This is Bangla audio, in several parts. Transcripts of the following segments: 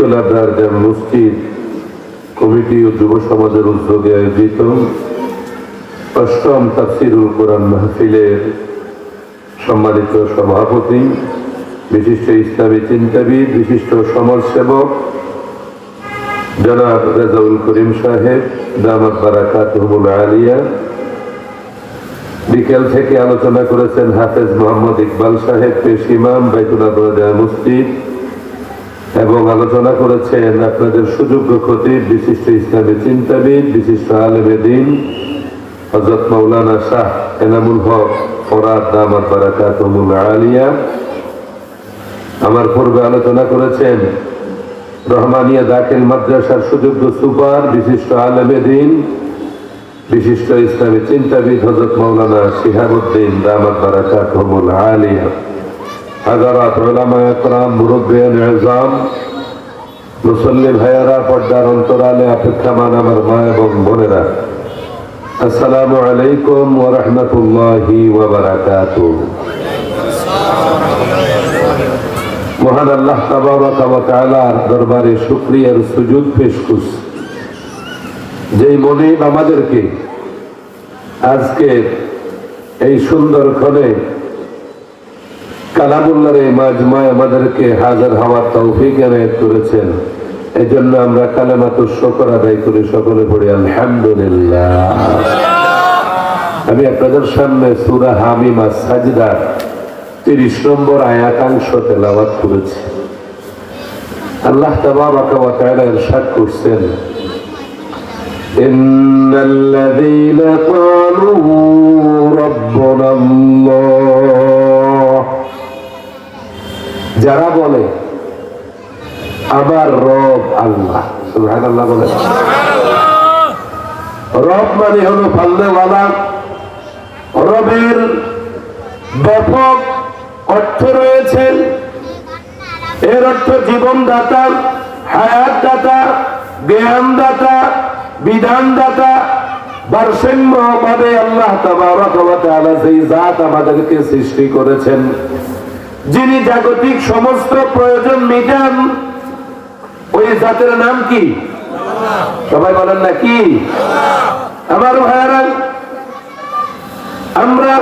মসজিদ কমিটি ও যুব সমাজের উদ্যোগে আয়োজিত অষ্টম তাফসীরুল কোরআন মাহফিলের সম্মানিত সভাপতি, বিশিষ্ট ইসলামী চিন্তাবিদ, বিশিষ্ট সমাজসেবক জনাব রেজাউল করিম সাহেব দামাত বারাকাতুহুল আলিয়া, বিকেল থেকে আলোচনা করেছেন হাফেজ মোহাম্মদ ইকবাল সাহেব, পেশ ইমাম, বাইতুল আবরার মসজিদ, এবং আলোচনা করেছেন আপনাদের সুযোগ্য খতিব, বিশিষ্ট ইসলামী চিন্তাবিদ, বিশিষ্ট আলেমে দ্বীন হযরত মাওলানা শাহ এনামুল হক ফরাদ দামাত বারাকাতুহুল আলিয়া। আমার পূর্বে আলোচনা করেছেন রহমানিয়া দাখিল মাদ্রাসার সুযোগ্য সুপার, বিশিষ্ট আলেমে দ্বীন, বিশিষ্ট ইসলামী চিন্তাবিদ হযরত মাওলানা শিহাবুদ্দিন দামাত বারাকাতুহুল আলিয়া। হাজারাত উলামায়ে কেরাম, মুরব্বিয়ান ইজাম, মুসল্লি ভাইয়েরা, পর্দার অন্তরালে অপেক্ষামান আমার মা এবং বোনেরা, আসসালামু আলাইকুম ওয়া রাহমাতুল্লাহি ওয়া বারাকাতুহু। মহান আল্লাহ তাবারাকা ওয়া তাআলার দরবারে শুকরিয়ার সুজুদ পেশ করছি, যেই মনিব আমাদেরকে আজকে এই সুন্দর ক্ষণে কালামুল্লাহর এই মাজমায় আমাদেরকে হাজার হওয়ার তৌফিক এনায়েত করেছেন। এই জন্য আমরা কালেমাতুশ শুকর আদায় করি, সকলে পড়ি আলহামদুলিল্লাহ। আমি আপনাদের সামনে সূরা হামিম আস-সাজদা 30 নম্বর আয়াতাংশ তেলাওয়াত করেছি। আল্লাহ তাবারাকা ওয়া তাআলা ইরশাদ করছেন, ইন্নাল্লাযীনা ক্বালু রাব্বুনাল্লাহ, যারা বলে আমার রব আল্লাহ, সুবহানাল্লাহ বলে। রব মানে হলো পালনেওয়ালা। রবের ব্যাপক অর্থ রয়েছে। এর অর্থ জীবনদাতা, হায়াতদাতা, জ্ঞানদাতা, বিধানদাতা। ভারসাম্যভাবে আল্লাহ তাবারাকা ওয়া তাআলা সেই জাত আমাদেরকে সৃষ্টি করেছেন, যিনি জাগতিক সমস্ত প্রয়োজন মিটান। ওই জাতের নাম কি? সবাই বলেন না কি? আমার ভাইয়েরা, আমরা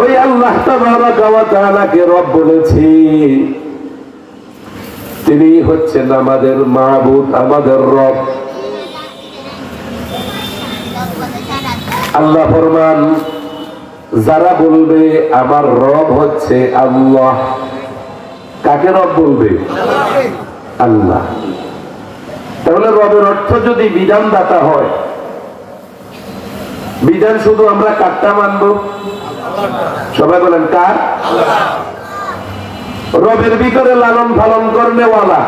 ওই আল্লাহ তাবারাকা ওয়া তাআলাকে রব বলেছি। তিনি হচ্ছেন আমাদের মাবুদ, আমাদের রব। আল্লাহ ফরমান, যারা বলবে আমার রব হচ্ছে আল্লাহ, কাকে রব বলবে? আল্লাহ। তাহলে রবের অর্থ যদি বিধানদাতা হয়, বিধান শুধু আমরা কারটা মানব? সবাই বলেন কার? রবের ভিতরে লালন পালন করেওয়ালা,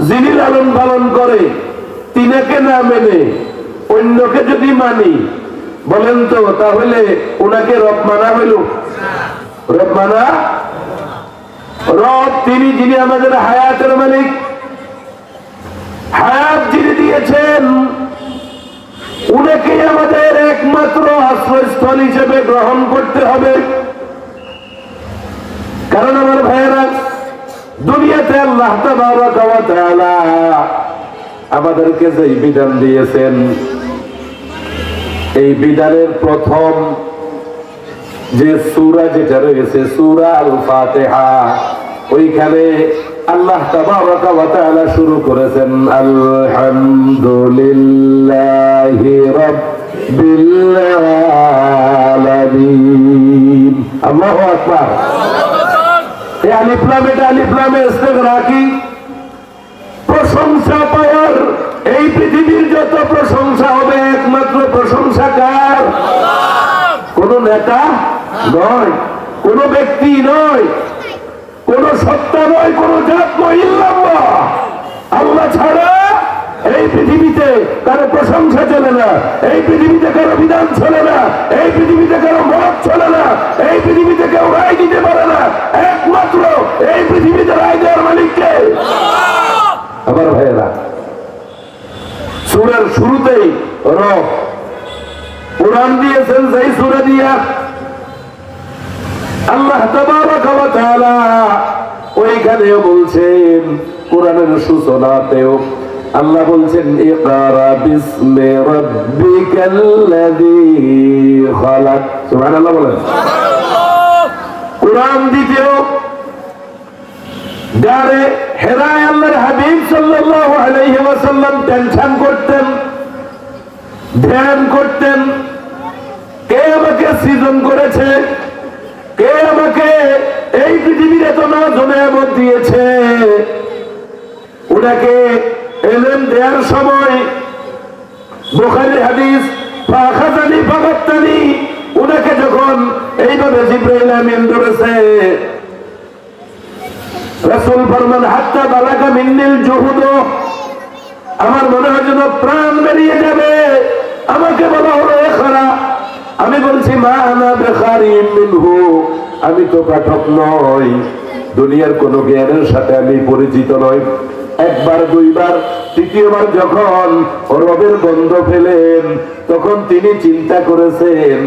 যিনি লালন পালন করে, তিনাকে না মেনে অন্যকে যদি মানি, বলেন তো তাহলে ওনাকে রব মানা হইল? রব মানা? রব তিনি, যিনি আমাদের হায়াতের মালিক। হায়াত যিনি দিয়েছেন, উনাকে আমাদের একমাত্র আশ্রয়স্থল হিসেবে গ্রহণ করতে হবে। কারণ আমার ভাইয়েরা, দুনিয়াতে আল্লাহ তাবারাকা ওয়া তাআলা আমাদেরকে যে বিধান দিয়েছেন, এই বিধানের প্রথম যে সূরা যেটা রয়েছে, সূরা আল ফাতিহা, ওইখানে আল্লাহ তাবারাকা ওয়া তাআলা শুরু করেছেন আলহামদুলিল্লাহি রাব্বিল আলামিন। আল্লাহু আকবার। এই আলিফ লাম, এটা আলিফ লামে ইস্তিগরাক কি? প্রশংসা পাওয়ার। এই পৃথিবীর যত প্রশংসা হবে, একমাত্র প্রশংসা কার? কোন নেতা নয়, কোন ব্যক্তি নয়, কোন সত্তা নয়, কোন জাত নয়, ইল্লাল্লাহ। আল্লাহ ছাড়া এই পৃথিবীতে কারো প্রশংসা চলে না, এই পৃথিবীতে কারো বিধান চলে না, এই পৃথিবীতে কারো মত চলে না, এই পৃথিবীতে কেউ রায় দিতে পারে না। একমাত্র এই পৃথিবীতে রায় দেওয়ার মালিককে। আমার ভাইয়েরা, সূরার শুরুতেই রব কোরআন দিয়েছেন, সেই সূরা দিয়া আল্লাহ তাবারাকা ওয়া তাআলা ওইখানেও বলছেন কোরআনের সূচনাতেও আল্লাহ বলছেন ইকরা বিসমি রাব্বিকাল্লাযী খালাক। সুবহানাল্লাহ বলেন। কোরআন দ্বিতীয় যারে হেরায় আল্লাহর হাবিব সাল্লাল্লাহু আলাইহি ওয়াসাল্লাম টেনশন করতেন, ধ্যান করতেন, কে আমাকে সৃজন করেছে, কে আমাকে এই পৃথিবীর এত নাজ-নেয়ামত দিয়েছে। উনাকে ইলম দেওয়ার সময় বুখারী হাদিস ফাখাযানি ফাগাত্তানি, উনাকে যখন এইভাবে জিবরাইল আমিন ধরেছে, রাসূল ফরমান হাত্তা বালাগা মিন্নিল জুহুদ, আমার মনে হয় যেন প্রাণ বেরিয়ে যাবে। আমাকে বলা হলো ইকরা, আমি বলছি মা আনা বিখারিম মিনহু, আমি তো পাঠক নই, দুনিয়ার কোন জ্ঞানের সাথে আমি পরিচিত নই। একবার দুইবার তৃতীয়বার যখন রবের গন্ধ পেলেন, তখন তিনি চিন্তা করেছেন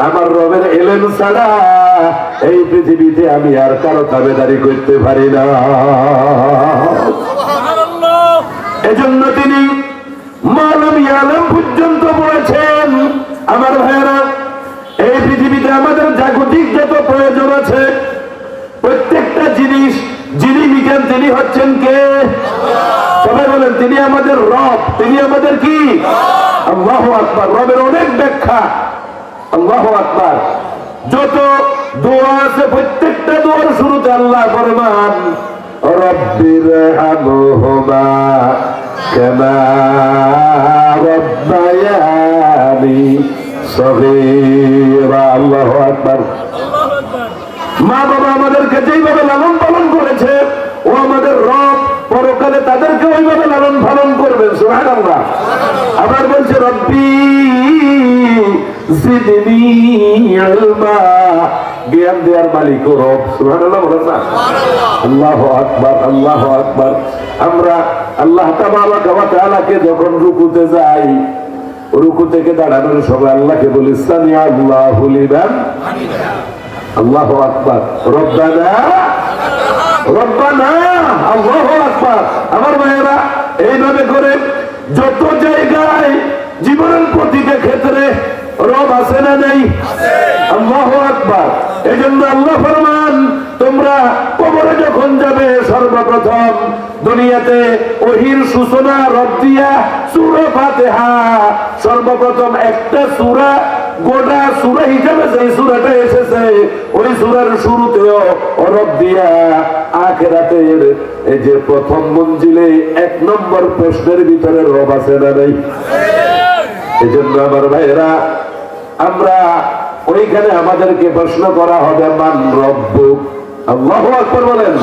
আমার রবের এলেম ছাড়া এই পৃথিবীতে আমি আর কারো তাবেদারি করতে পারি না। এজন্য তিনি মালাম ইয়ালাম পর্যন্ত বলেছেন। আমার ভাইয়েরা, এই পৃথিবীতে আমাদের জাগতিক যত প্রয়োজন আছে, প্রত্যেকটা জিনিস যিনি মিটান তিনি হচ্ছেন কে? সবাই বলেন, তিনি আমাদের রব। তিনি আমাদের কি? আল্লাহু আকবার। রবের অনেক ব্যাখ্যা। আল্লাহু আকবার। যত দোয়া আছে প্রত্যেকটা দোয়ার শুরুতে আল্লাহ ফরমান রব্বিরহামহুমা কামা রাব্বায়ানি সগীরা। আল্লাহু আকবার। মা বাবা আমাদেরকে যেইভাবে লালন পালন করেছে, ও আমাদের রব পরকালে তাদেরকে ওইভাবে লালন পালন করবেন। সুবহানাল্লাহ। আবার বলছে রব্বি জিদনি ইলমা, জ্ঞান দেওয়ার মালিক রব। সুবহানাল্লাহ বলেন না? আল্লাহু আকবার, আল্লাহু আকবার। আমরা আল্লাহ তাবারাকা ওয়া তাআলাকে যখন রুকুতে যাই, রুকু থেকে দাঁড়ানোর সময় আল্লাহকে বলি সামি আল্লাহু লিমান হামিদা। আল্লাহু আকবার। রব্বানা রব্বানা। আল্লাহু আকবার। আমার ভাইয়েরা, এইভাবে করে যত জায়গায় জীবনের প্রতিটা ক্ষেত্রে রব আছে না নেই? আল্লাহু আকবার। এজন্য আল্লাহ ফরমান তোমরা কবরে যখন যাবে, সর্বপ্রথম দুনিয়াতে ওহির সূচনা রব দিয়া সূরা ফাতিহা, সর্বপ্রথম একটা সূরা, গোটা সূরা হিসেবে যে সূরাটা এসেছে, ওই সূরার শুরুতেও রব দিয়া আখিরাতের এই যে প্রথম মঞ্জিলে 1 নম্বর প্রশ্নের ভিতরে রব আছে না নাই? এজন্য আমার ভাইয়েরা, আমরা ওইখানে আমাদেরকে প্রশ্ন করা হবে মান রব্বুক। আল্লাহু আকবার বলেন।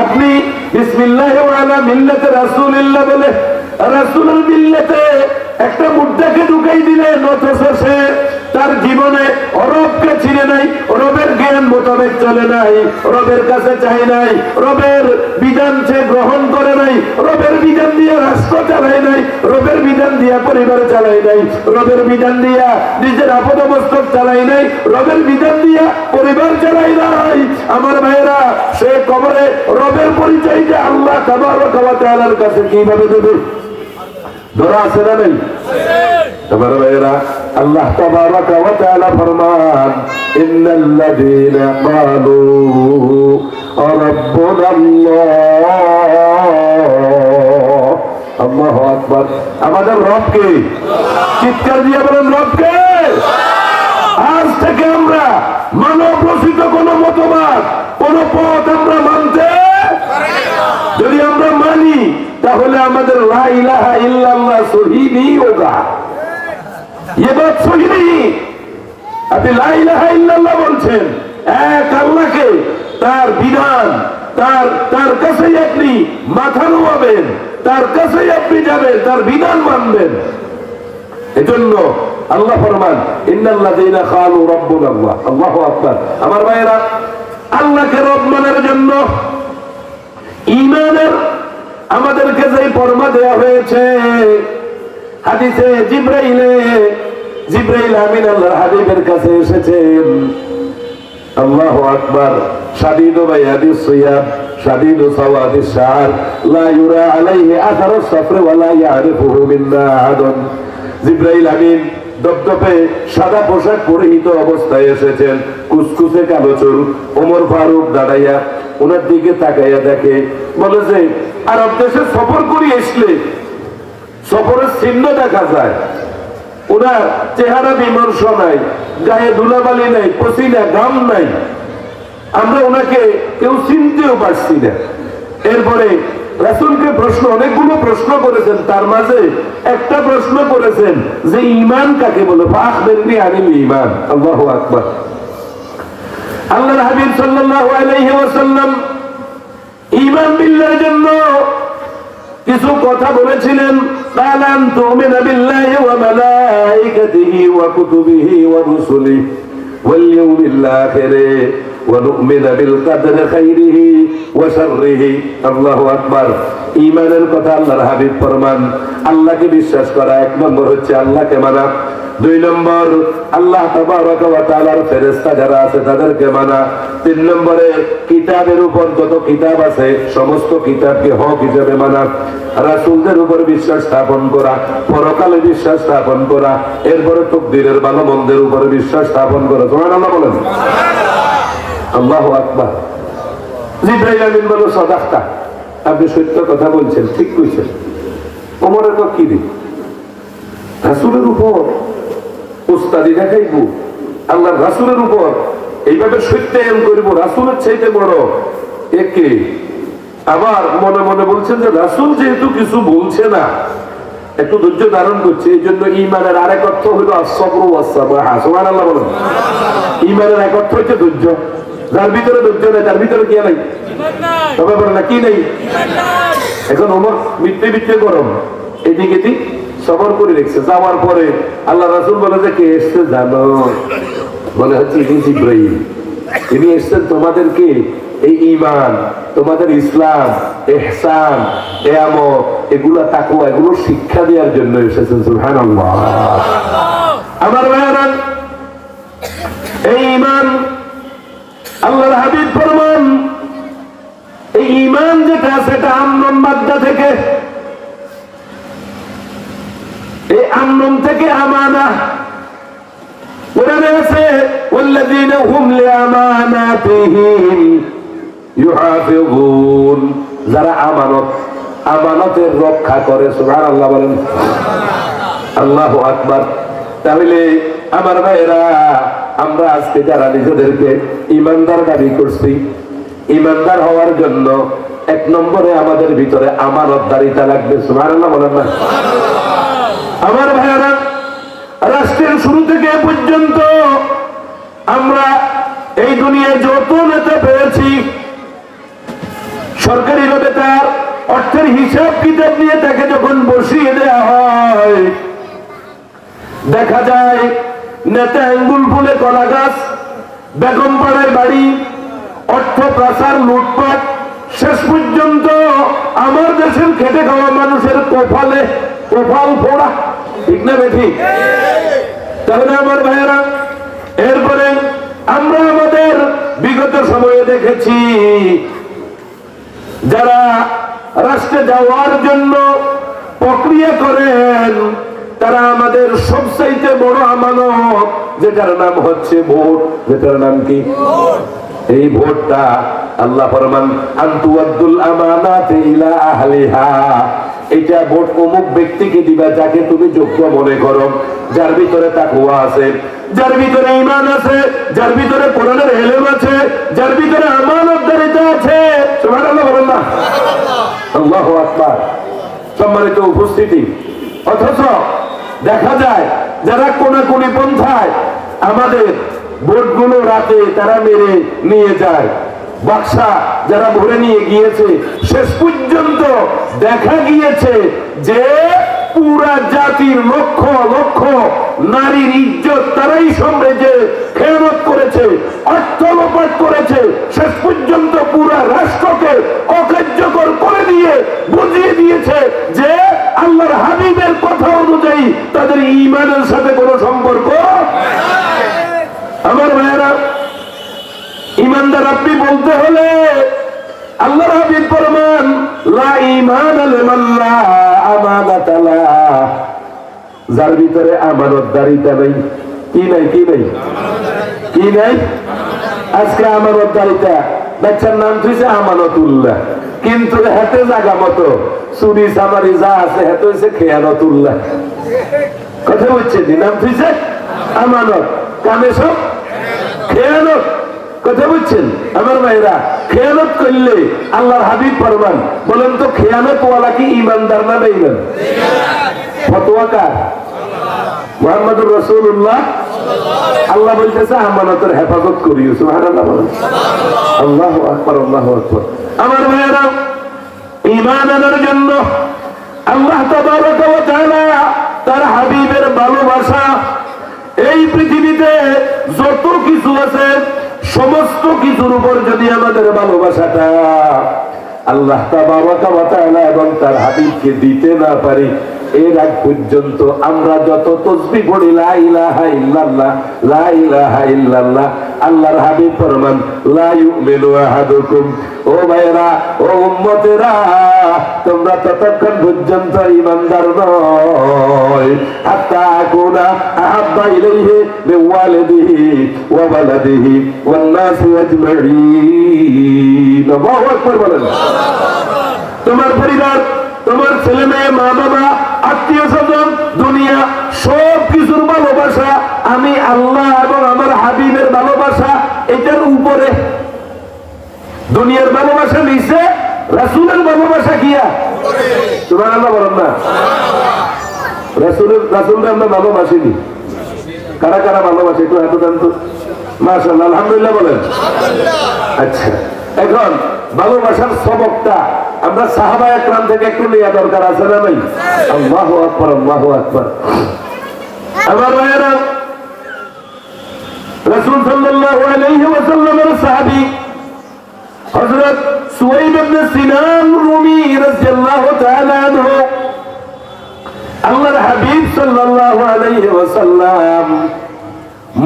আপনি বিসমিল্লাহি ওয়া আলা মিল্লাতি রাসূলিল্লাহ বলে রাসূলুল মিল্লাতে একটা মুদ্রাকে ঢুকাই দিলেন, অথচ সে তার জীবনে রবকে চিনে নাই, রবের জ্ঞান মোতাবেক চলে নাই, রবের কাছে চাই নাই, রবের বিধান সে গ্রহণ করে নাই, রবের বিধান দিয়ে রাষ্ট্র চালায় নাই, রবের বিধান দিয়া পরিবার চালাই নাই, রবের বিধান দিয়া নিজের আপদ মস্তক চালাই নাই, রবের বিধান দিয়া পরিবার চালাই নাই। আমার ভাইয়েরা, সে কবরে রবের পরিচয়টা আল্লাহ তাবারাকা ওয়া তাআলার কাছে কিভাবে দেবে? ধরা আছে না নাই? আমার ভাইয়েরা, আল্লাহ তাবারাকা ওয়া তাআলা ফরমান ইন্নাল্লাযীনা ক্বালু রাব্বুনাল্লাহ। আল্লাহু আকবার। আমাদের রবকে চিৎকার দিয়ে বলেন, রবকে। আজ থেকে আমরা মানব রচিত কোন মতবাদ, কোন পথ আমরা মানতে পারি না। যদি আমরা মানি, তাহলে আমাদের লা ইলাহা ইল্লাল্লাহ সহি नहीं होगा। ये बात सही नहीं। আপনি লা ইলাহা ইল্লাল্লাহ বলছেন, এক আল্লাহকে, তার বিধান, তার কাছেই আপনি মাথা নোয়াবেন, তার কাছেই আপনি যাবেন, তার বিধান মানবেন। এজন্য আল্লাহ ফরমান ইন্নাল্লাযীনা ক্বালু রাব্বুনাল্লাহ। আল্লাহু আকবার। আমার ভাইয়েরা, আল্লাহকে রব মানার জন্য ঈমানের আমাদেরকে যে ফরমা দেওয়া হয়েছে, হাদিসে জিবরাইল আমিন আল্লাহর হাবিবের কাছে এসেছেন। আল্লাহু আকবার। শাদীদু বায়াদিস সিয়াব, শাদীদু সাওয়াদিশ শা'r লা ইউরা আলাইহি আথারুস সাফর ওয়া লা ইয়ারিফুহু মিন্না আহাদুন। জিবরাইল আমিন দপদপে সাদা পোশাক পরিহিত অবস্থায় এসেছেন, কুচকুচে কালো চুল। ওমর ফারুক দাঁড়াইয়া ওনার দিকে তাকাইয়া দেখে, বলে যে আরব দেশে সফর করে আসলে সফরের চিহ্ন দেখা যায়, ওনার চেহারা বিমর্ষ নাই, গায়ে ধুলাবালি নাই, পসিনা ঘাম নাই, আমরা ওনাকে কেউ চিনতেও পারছি না। এরপরে রাসূলকে প্রশ্ন, অনেকগুলো প্রশ্ন করেছেন, তার মাঝে একটা প্রশ্ন করেছেন যে ঈমান কাকে বলে, ফাখবিরনি আনিল ঈমান। আল্লাহু আকবার। আল্লাহর হাবিব সাল্লাল্লাহু আলাইহি ওয়াসাল্লাম ঈমান বিল্লাহর জন্য কিছু কথা বলেছিলেন। কালান তুমিনা বিল্লাহি ওয়া মালাইকাতিহি ওয়া কুতুবিহি ওয়া রুসুলিহি ওয়াল ইয়াউমিল আখির ওয়া নু'মিনা বিল কদরি খাইরিহি ওয়া শাররিহি। আল্লাহু আকবার। ঈমানের কথা আল্লাহর হাবিব ফরমান, আল্লাহকে বিশ্বাস করা এক নম্বর হচ্ছে আল্লাহকে মানা, দুই নম্বর আল্লাহ তাবারক ওয়া তাআলার ফেরেশতা যারা আছে তাদেরকে মানা, তিন নম্বরে কিতাবের উপর যত কিতাব আছে সমস্ত কিতাবকে হক হিসেবে মানা, রাসূলদের উপর বিশ্বাস স্থাপন করা, পরকালে বিশ্বাস স্থাপন করা, এরপরে তাকদীরের ভালো মন্দের উপর বিশ্বাস স্থাপন করা। সুবহানাল্লাহ বলেন। আল্লাহু আকবার। জিবরাইল আমিন বলল, সাদাকতা, আপনি সত্য কথা বলছেন, ঠিক কইছেন। ওমরের তো কি দিন রাসূলের উপর উস্তাদি দেখাইব, আল্লাহর রাসূলের উপর এইভাবে সত্যায়ন করিব, রাসূলের চাইতে বড় একে। আবার মনে মনে বলছেন যে রাসূল যেহেতু কিছু বলছে না, একটু ধৈর্য ধারণ করছে, এই জন্য ঈমানের আরেক অর্থ হলো আস-সাবরু ওয়াস-সাবাহা। সুবহানাল্লাহ বলেন। ঈমানের এক অর্থ হচ্ছে ধৈর্য। যার ভিতরে ধৈর্য নেই তার ভিতরে কি নাই? তবে বলেন না, কি নেই? এখন ওমর মিথ্যে গরম, এদিকে এদিক সবর করে রেখেছে। যাওয়ার পরে আল্লাহ রাসূল বলে যে কে এসছে জানো? বলে হচ্ছে ইনি জিবরাইল। তিনি এসছেন তোমাদেরকে এই ঈমান, তোমাদের ইসলাম, ইহসান, কিয়ামত, এগুলা তাকওয়া, এগুলো শিক্ষা দেওয়ার জন্য এসেছেন। সুবহানাল্লাহ। আমার ভাইরা, এই ঈমান আল্লাহর হাবিব ফরমান, এই ঈমান যেটা সেটা আমন মাদ্দা থেকে, এই আমন থেকে আমানা। কোরআনে আছে ওয়াল্লাযীনা হুম লিআমানাতিহিম ইউহাফিযুন, যারা আমানতের রক্ষা করে। সুবহানাল্লাহ বলেন। আল্লাহু আকবার। তাহলে আমার ভাইরা, আমরা আজকে যারা নিজেদেরকে ঈমানদার দাবি করছি, ঈমানদার হওয়ার জন্য এক নম্বরে আমাদের ভিতরে আমানতদারিতা লাগবে। সুবহানাল্লাহ বলেন না? আমার ভাইরা, রাষ্ট্রের শুরু থেকে পর্যন্ত আমরা এই দুনিয়ায় যত নেতা পেয়েছি, সরকারি ভাবে তার অর্থের হিসাব কিতাব নিয়ে তাকে যখন বসিয়ে দেওয়া হয়, দেখা যায় নেতা আঙ্গুল ফুলে কলা গাছ, বেগম পাড়ায় বাড়ি, অর্থ পাচার, লুটপাট, শেষ পর্যন্ত আমার দেশের খেটে খাওয়া মানুষের কপাল ফোড়া। ঠিক না বেঠিক? তাহলে আমার ভাইয়েরা, এরপরে আমরা আমাদের বিগত সময়ে দেখেছি যারা রাষ্ট্রে যাওয়ার জন্য প্রক্রিয়া করেন, তারা আমাদের সবচাইতে বড় আমানত, যেটার নাম হচ্ছে ভোট। যেটার নাম কি? এই ভোটটা আল্লাহ ফরমান আনতুয়াদ্দুল আমানাতি ইলা আহলিহা, এটা ভোট অমুক ব্যক্তিকে দিবা যাকে তুমি যোগ্য মনে করো, যার ভিতরে তাকওয়া আছে, যার ভিতরে ঈমান আছে, যার ভিতরে কোরআনের ইলম আছে, যার ভিতরে আমানতদারিতা আছে। সুবহানাল্লাহ বলেন না? আল্লাহু আকবার। সম্মানিত উপস্থিতি, অথচ দেখা যায় যারা কোনাকুনি পন্থায় আমাদের ভোটগুলো রাতে তারা মেরে নিয়ে যায়, বাক্সা যারা ভরে নিয়ে গিয়েছে, শেষ পর্যন্ত দেখা গিয়েছে যে পুরা জাতির লক্ষ লক্ষ নারীর ইজ্জত তারাই সাম্রাজ্যে খেয়ানত করেছে, অর্থ লোপাট করেছে, শেষ পর্যন্ত পুরা রাষ্ট্রকে অকার্যকর করে দিয়ে বুঝিয়ে দিয়েছে যে আল্লাহর হাবিবের কথা অনুযায়ী তাদের ঈমানের সাথে কোনো সম্পর্ক। আমার ভাইয়েরা, ঈমানদার আপনি বলতে হলে আল্লাহর ঈমানা লিমান লা আমানাতা লা, যার ভিতরে আমানতদারিতা নাই। কি নাই? কি নাই? কি নাই? আজকে আমানতদারিতা, বাচ্চার নাম তুইছে আমানতুল্লাহ, কিন্তু হাতে জায়গা মতো চুরি চামারি যা আছে হাতে হয়েছে খেয়ানতুল্লাহ। কথা বলছেন, নাম তুইছে আমানত, কামে সব খেয়ানত। কথা বুঝছেন আমার ভাইরা? খেয়ানত করলে আল্লাহর হাবিব ফরমান, বলেন তো খেয়ানত ওয়ালা কি ঈমানদার না বেঈমান? ফতোয়া কার? মুহাম্মদুর রাসূলুল্লাহ। আল্লাহ বলতেছে আমানতের হেফাজত করিও। সুবহানাল্লাহ বলেন। আল্লাহু আকবার, আল্লাহু আকবার। আমার ভাইরা, ঈমান আনার জন্য আল্লাহ তাবারক ওয়া তাআলা তার হাবিবের ভালোবাসা, এই পৃথিবীতে যত কিছু আছে সমস্ত কিছুর উপর যদি আমাদের ভালোবাসাটা আল্লাহ তাবারক ওয়া তাআলা এবং তার হাবিবকে দিতে না পারি, এর আগ পর্যন্ত আমরা যত তাসবিহ পড়ি লা ইলাহা ইল্লাল্লাহ, লা ইলাহা ইল্লাল্লাহ, আল্লাহর হাবিব ফরমান লা ইউমিনু আহাদুকুম, ও ভাইরা, ও উম্মতেরা, তোমরা ততক্ষণ পর্যন্ত ঈমানদার নয় হাত্তা আকুনা আহাব্বা ইলাইহি মিন ওয়ালিদিহি ওয়া ওয়ালাদিহি ওয়ান নাসি আজমাইন। আল্লাহু আকবার বলেন। তোমার পরিবার, তোমার ছেলে মেয়ে, মা বাবা, আত্মীয় স্বজন, দুনিয়া সব কিছুর ভালোবাসা আমি আল্লাহ এবং আমার হাবিবের ভালোবাসা এটার উপরে। দুনিয়ার ভালোবাসা নিচে, রাসূলের ভালোবাসা কিয়া সুবহানাল্লাহ বলেন না? রাসূলকে আমরা ভালোবাসিনি। কারা কারা ভালোবাসে একটু হাত দেন তো। মাশাআল্লাহ, আলহামদুলিল্লাহ বলেন। আচ্ছা, এখন ভালোবাসার সবকটা আমরা সাহাবায়ে কেরাম থেকে একটু নেওয়া দরকার আছে না ভাই? আল্লাহু আকবার, আল্লাহু আকবার। আমার ভাইয়েরা, রাসূল সাল্লাল্লাহু আলাইহি ওয়াসাল্লামের সাহাবী হযরত সুহাইব ইবনে সিনান রুমি রাদিয়াল্লাহু তাআলা আনহু, আল্লাহর হাবিব সাল্লাল্লাহু আলাইহি ওয়াসাল্লাম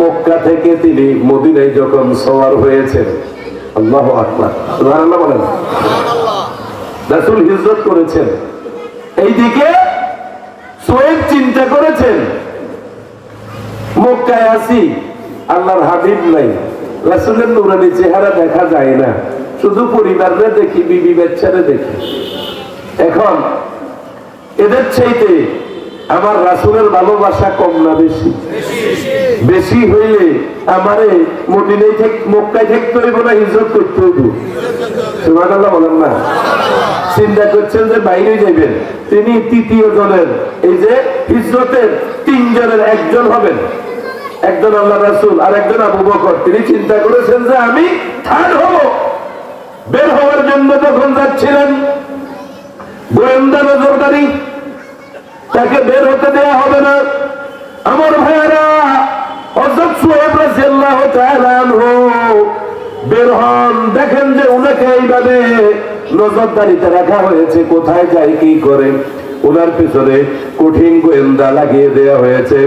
মক্কা থেকে তিনি মদিনায় যখন সওয়ার হয়েছেন, আল্লাহু আকবার, সুবহানাল্লাহ বলেন, রাসূল হিজরত করেছেন, এইদিকে সোয়েব চিন্তা করেছেন মক্কায় আছি, আল্লাহর হাবিব নাই, রাসূলের নূরানী চেহারা দেখা যায় না, শুধু পরিবারে দেখি, বিবি বাচ্চারে দেখি। এখন এদের চাইতে আমার রাসূলের ভালোবাসা কম না বেশি? বেশি হইলে আমারে মদিনায় থেকে মক্কায় থাকতে হইব না হিজরত করতে হইব? সুবহানাল্লাহ বলেন না? চিন্তা করছেন যে বাইরে যাবেন, তিনি তৃতীয় জনের, এই যে হিজরতের তিনজনের একজন হবেন, একজন আল্লাহ রাসূল আর একজন আবু বকর। তিনি চিন্তা করেছেন যে আমি থার্ড হব। বের হওয়ার জন্য যখন যাচ্ছিলেন, গোয়েন্দা নজরদারি, তাকে বের হতে দেয়া হবে না। আমার ভাইয়েরা, হযরত সুহাইব রাদিয়াল্লাহু তাআলা আনহু বের হন, দেখেন যে উনাকে এইভাবে নজরদারিতে রাখা হয়েছে, কোথায় যায় কি করে, ওনার পিছনে কঠিন গোয়েন্দা লাগিয়ে দেয়া হয়েছে।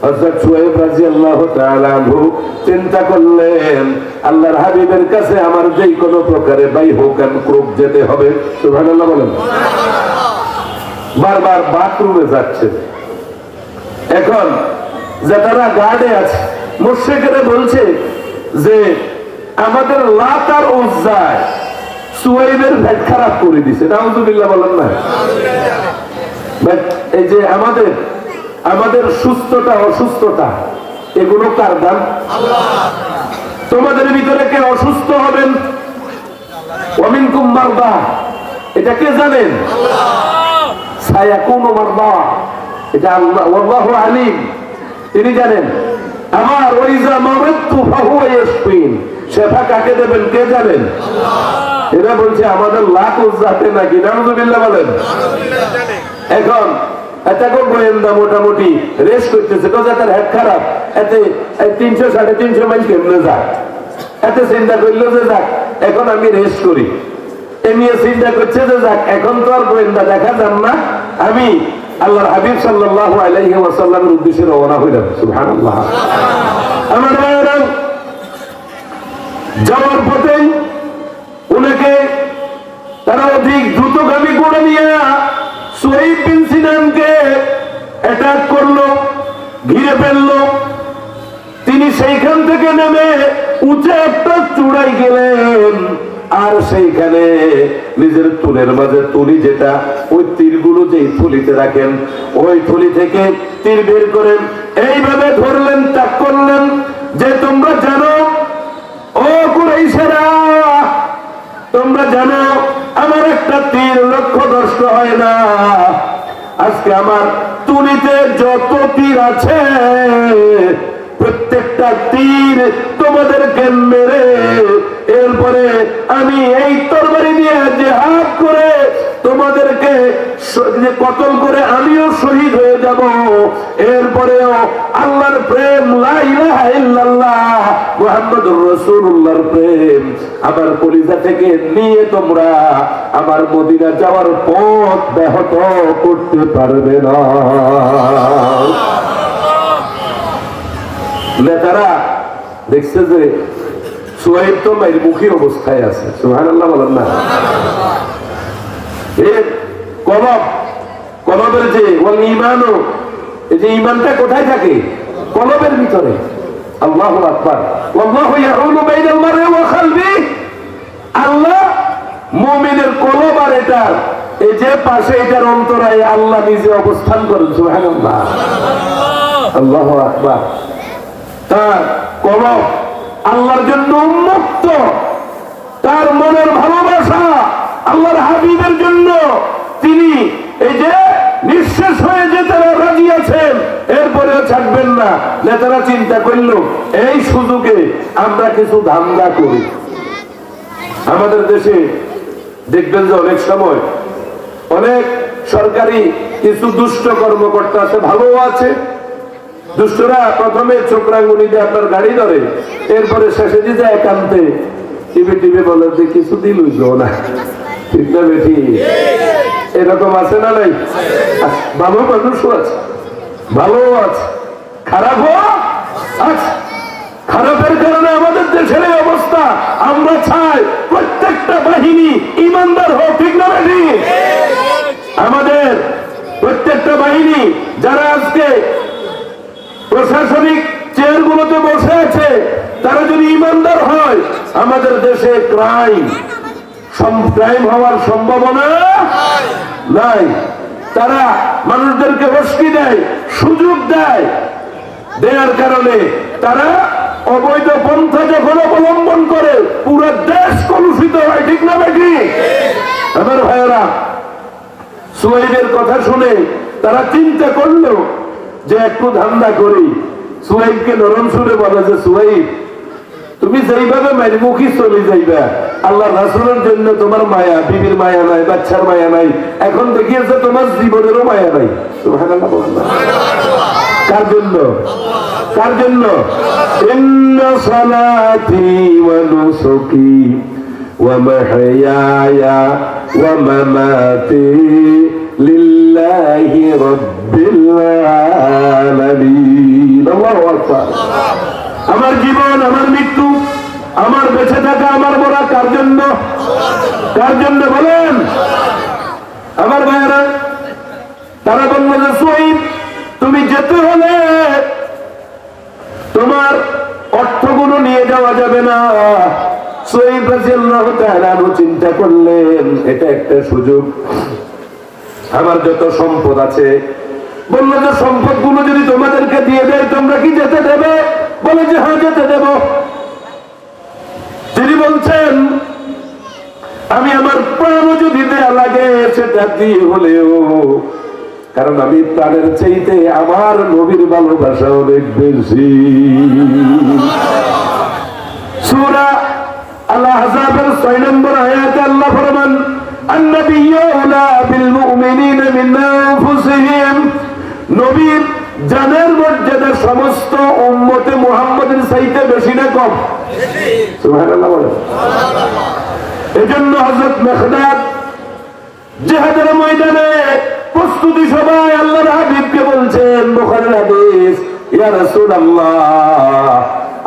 হযরত সুহাইব রাদিয়াল্লাহু তাআলা আনহু চিন্তা করলেন, আল্লাহর হাবিবের কাছে আমার যেই কোনো প্রকারে বাই হোক ক্রোপ যেতে হবে। সুবহানাল্লাহ বলেন। বারবার বাথরুমে যাচ্ছে। এখন যারা গার্ডে আছে, মুশরিকরা বলছে যে আমাদের লাত আর উজ্জায় সুহাইবের পেট খারাপ করে দিছে। নাউযুবিল্লাহ বলেন না? এই যে আমাদের সুস্থতা অসুস্থতা এগুলো কার দান? আল্লাহ। তোমাদের ভিতরে কে অসুস্থ হবেন, ওয়ামিনকুম মারদা, এটা কে জানেন? আল্লাহ। সায়াকুনু মারদা, এটা আল্লাহ, ওয়াল্লাহু আলিম, তিনি জানেন। আমার ওয়াইজা মারিদতু ফাহুয়া ইয়াশফিন, শেফা কাকে দেবেন কে জানেন? আল্লাহ। এরা বলছে আমাদের লাখ উজ্জাতে নাকি। নাউযুবিল্লাহ বলেন। এখন এটাকে গোয়েন্দা মোটামুটি রেস করতেছে, তার হেড খারাপ, এতে 300-350 মাইল কেমনে যাক, এতে চিন্তা করলো যে যাক এখন আমি রেস করি। এমনিও চিন্তা করছে যে যাক এখন তো আর গোয়েন্দা দেখা যান না, আমি আল্লাহর হাবিব সাল্লাল্লাহু আলাইহি ওয়াসাল্লামের উদ্দেশ্যে রওনা হইলাম। সুবহানাল্লাহ। আমার ভাইয়েরা, যাওয়ার পথে উনাকে তারা অধিক দ্রুতগামী করে নিয়ে সুহাইব বিন সিনানকে অ্যাটাক করলো, ঘিরে ফেললো। তিনি সেইখান থেকে নেমে উঁচে একটা চূড়ায় গেলেন, আর সেইখানে নিজের তুলের মাঝে তুলি, যেটা ওই তীরগুলো যেই থলিতে রাখেন, ওই থলি থেকে তীর বের করেন, এইভাবে ধরলেন, তাক করলেন যে তোমরা জানো, ও কুরাইশেরা, তোমরা জানো আমার একটা তীর লক্ষ্যভ্রষ্ট হয় না। আজকে আমার তুলিতে যত তীর আছে প্রত্যেকটা তীর তোমাদেরকে মেরে এরপরে আমি এই তরবারি দিয়ে জিহাদ করে তোমাদেরকে কতল করে আমিও শহীদ হয়ে যাব। এরপরেও আল্লাহর প্রেম, লা ইলাহা ইল্লাল্লাহ মুহাম্মাদুর রাসূলুল্লাহর প্রেম আমার কলিজা থেকে নিয়ে তোমরা আমার মদিনা যাওয়ার পথ ব্যাহত করতে পারবে না। নেতারা দেখছে যে সুহাইব তো মুখী অবস্থায় আছে, সুবহানাল্লাহ বলেন না। কলবের যে ঈমানও, এই যে ঈমানটা কোথায় থাকে? কলবের ভিতরে। আল্লাহু আকবার। ওয়াল্লাহু ইয়াহুলু বাইনাল মারই ওয়া কলবি। আল্লাহ মুমিনের কলব আর এটার এই যে পাশে, এটার অন্তরায় আল্লাহ নিজে অবস্থান করেন, সুবহানাল্লাহ। আল্লাহু আকবার। তার কলব আল্লাহর জন্য উন্মুক্ত, তার মনের ভালোবাসা আল্লাহর হাবিবের জন্য তিনি এই যে নিঃশেষ হয়ে যেতে রাজি আছেন, এরপরেও ছাড়বেন না। নেতারা চিন্তা করল এই সুযোগে আমরা কিছু ধান্দা করি। আমাদের দেশে দেখবেন যে অনেক সময় অনেক সরকারি কিছু দুষ্ট কর্মকর্তা আছে, ভালো আছে। দুষ্টরা প্রথমে চোখরাঙ্গুনি দিয়ে আপনার গাড়ি ধরে, এরপরে শেষে দিয়ে একান্তে টিভি টিভি বলে যে কিছু দিল না, ঠিক না বেঠি? এরকম আছে না নাই? ভালো মানুষও আছে, ভালো আছে, খারাপও আছে। খারাপের কারণে আমাদের দেশের এই অবস্থা। আমরা চাই প্রত্যেকটা বাহিনী ইমানদার হোক, ঠিক না বেঠি? আমাদের প্রত্যেকটা বাহিনী যারা আজকে প্রশাসনিক চেয়ারগুলোতে বসে আছে, তারা যদি ইমানদার হয়, আমাদের দেশে ক্রাইম হওয়ার সম্ভাবনা নাই। তারা মানুষদেরকে উস্কি দেয়, সুযোগ দেয়, দেওয়ার কারণে তারা অবৈধ পন্থা যখন অবলম্বন করে পুরো দেশ কলুষিত হয়, ঠিক না বেটি? আমার ভাইয়েরা, সুহাইবের কথা শুনে তারা চিন্তা করলো যে একটু ধান্দা করি। সুহাইবকে নরম সুরে বলে যে সুহাইব, তুমি যেইভাবে মাইরমুখী চলে যাইবা, আল্লাহ রাসূলের জন্য তোমার মায়া, বিবির মায়া নাই, বাচ্চার মায়া নাই, এখন দেখিয়েছে তোমার জীবনেরও মায়া নাই। সুবহানাল্লাহ বলেন না। কার জন্য? কার জন্য? ইন্না সালাতি ওয়া নুসুকি ওয়া মাহইয়ায়া ওয়া মামাতি লিল্লাহি রাব্বিল আলামিন। আল্লাহু আকবার। আমার জীবন, আমার মৃত্যু, আমার বেঁচে থাকা, আমার মরা কার জন্য? কার জন্য বলেন? আমার ভাইয়েরা, তারা বলল যে সুহাইব, তুমি যেতে হলে তোমার অর্থগুলো নিয়ে যাওয়া যাবে না। সুহাইব রাদিয়াল্লাহু তাআলা চিন্তা করলেন এটা একটা সুযোগ, আমার যত সম্পদ আছে, বললো যে সম্পদগুলো যদি তোমাদেরকে দিয়ে দেয় তোমরা কি যেতে দেবে? বলে যে হ্যাঁ, যেতে দেব। তিনি বলছেন আমি আমার প্রাণও যদি দেয়া লাগে সেটা দিয়ে হলেও, কারণ আমি প্রাণের চাইতে আমার নবীর ভালোবাসা অনেক বেশি। সূরা আল আহজাবের 6 নম্বর আয়াতে আল্লাহ ফরমান, আন-নাবিয়্যু আউলা বিল মুমিনিনা মিন আনফুসিহিম। নবীর জানের মর্যাদা সমস্ত উম্মতে মুহাম্মাদের চাইতে বেশি না কম? সুবহানাল্লাহ বলেন। এজন্য হযরত মিকদাদ জিহাদের ময়দানে প্রস্তুতি সভায় আল্লাহর হাবিবকে বলছেন, বুখারীর হাদিস, ইয়া রাসূলুল্লাহ,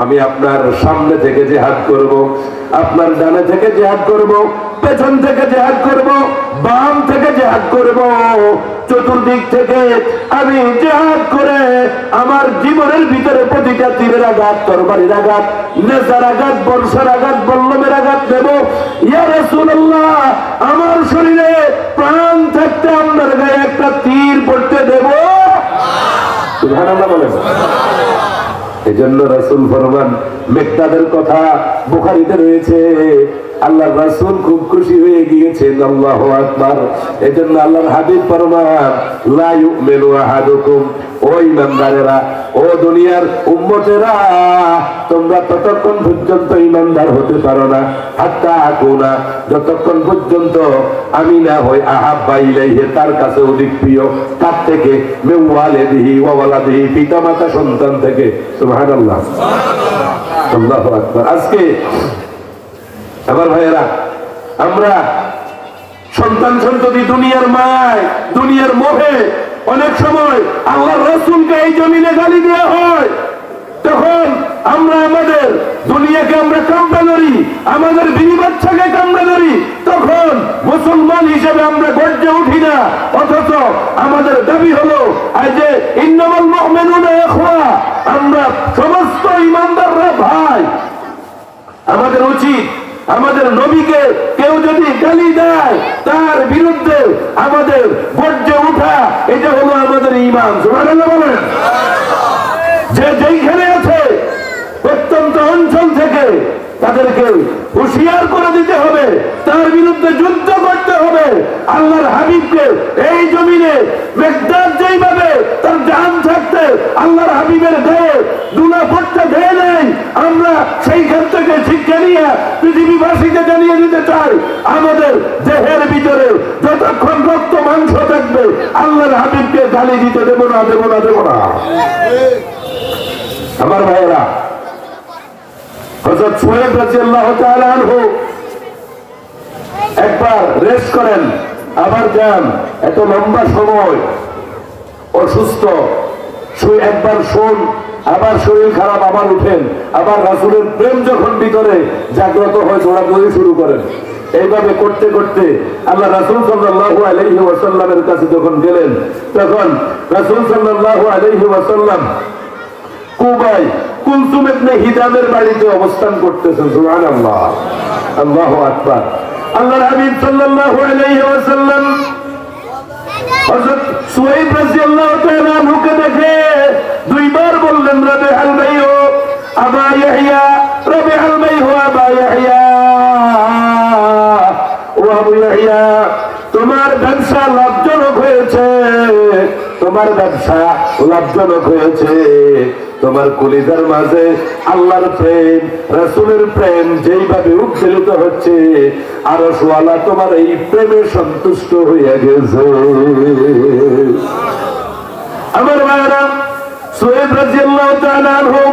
আমি আপনার সামনে থেকে জিহাদ করব, আপনার ডানে থেকে জিহাদ করব, পেছন থেকে জিহাদ করব, বাম থেকে জিহাদ করব, চতুর্দিক থেকে আমি জিহাদ করে আমার জীবনের ভিতরে প্রতিটা তীরের আঘাত, তরবারির আঘাত, নেজার আঘাত, বর্ষার আঘাত, বল্লমের আঘাত দেব। ইয়া রাসূলুল্লাহ, আমার শরীরে প্রাণ থাকতে আপনার গায়ে একটা তীর পড়তে দেব। সুবহানাল্লাহ বলেন। এজন্য রাসূল ফরমান, মেকদাদের কথা বুখারীতে রয়েছে, আল্লাহর রাসূল খুব খুশি হয়ে গিয়েছেন। আল্লাহু আকবার। এজন্য আল্লাহর হাবিব ফরমান, লা ইউমিনু আহাদুকুম, ও ঈমানদারেরা, ও দুনিয়ার উম্মতেরা, তোমরা ততক্ষণ পর্যন্ত ঈমানদার হতে পারো না, হাত্তা আকুনা, যতক্ষণ পর্যন্ত আমি না হই আহাব্বা ইলাইহি, তার কাছে অধিক প্রিয়, তার থেকে মিন ওয়ালিদিহি ওয়া ওয়ালাদিহি, পিতামাতা সন্তান থেকে। সুবহানাল্লাহ, আল্লাহু আকবার। আজকে আমার ভাইয়েরা, আমরা সন্তান সন্ততি, দুনিয়ার মায়, দুনিয়ার মোহে অনেক সময় আল্লাহর রাসূলকে এই জমিনে গালি দেওয়া হয়, তখন আমরা আমাদের দুনিয়াকে আমরা কামড়ে ধরি, আমাদের বিবি বাচ্চাকে কামড়ে ধরি, তখন মুসলমান হিসেবে আমরা গর্জে উঠি না। অথচ আমাদের দাবি হলো যে ইন্নামাল মুমিনুনা ইখওয়া, আমরা সমস্ত ঈমানদাররা ভাই। আমাদের উচিত আমাদের নবীকে কেউ যদি গালি দেয়, তার বিরুদ্ধে আমাদের গর্জে উঠা, এটা হলো আমাদের ঈমান। সুবহানাল্লাহ বলেন। যে যেইখানে আছে প্রত্যন্ত অঞ্চল থেকে তাদেরকে হুঁশিয়ার করে দিতে হবে, তার বিরুদ্ধে যুদ্ধ করতে হবে। আল্লাহর হাবিবকে এই জমিনে মেকদাদ যেইভাবে তার জান থাকতে আল্লাহর হাবিবের গায়ে দুলা পড়তে দেয় নাই, আমরা সেইখান থেকে শিক্ষা নিয়ে পৃথিবীবাসীকে জানিয়ে দিতে চাই, আমাদের দেহের ভিতরে যতক্ষণ রক্ত মাংস থাকবে আল্লাহর হাবিবকে গালি দিতে দেব না, দেব না, দেব না। আমার ভাইয়েরা, হযরত সুহাইব রাদিয়াল্লাহু তাআলা আনহু একবার রেস্ট করেন, আবার যান, এত লম্বা সময় অসুস্থ, একবার শোন, আবার শরীর খারাপ, আবার উঠেন, আবার রাসূলের প্রেম যখন ভিতরে জাগ্রত হয় দৌড়াদৌড়ি শুরু করেন। এইভাবে করতে করতে আল্লাহ রাসূল সাল্লাল্লাহু আলাইহি ওয়াসাল্লামের কাছে যখন গেলেন, তখন রাসূল সাল্লাল্লাহু আলাইহি ওয়াসাল্লাম কুবায় কুলসুম ইবনে হিজামের বাড়িতে অবস্থান করতেছেন। সুবহানাল্লাহ, আল্লাহু আকবার। আল্লাহর হাবিব সাল্লাল্লাহু আলাইহি ওয়াসাল্লাম হযরত সুহাইব রাদিয়াল্লাহু তাআলা আনহুকে দেখে দুইবার বললেন, রাবিহাল বাইহু আবা ইয়াহইয়া, রাবিহাল বাইহু আবা ইয়াহইয়া, ও আবু ইয়াহইয়া, তোমার ব্যবসা লাভজনক হয়েছে, তোমার ব্যবসা লাভজনক হয়েছে, তোমার কলিজার মাঝে আল্লাহর প্রেম, রাসূলের প্রেম যেইভাবে উজ্জ্বলিত হচ্ছে, আরশওয়ালা তোমার এই প্রেমে সন্তুষ্ট হয়ে গেছে। আমার ভাইরা, সুহাইব রাদিয়াল্লাহু তাআলা আনহু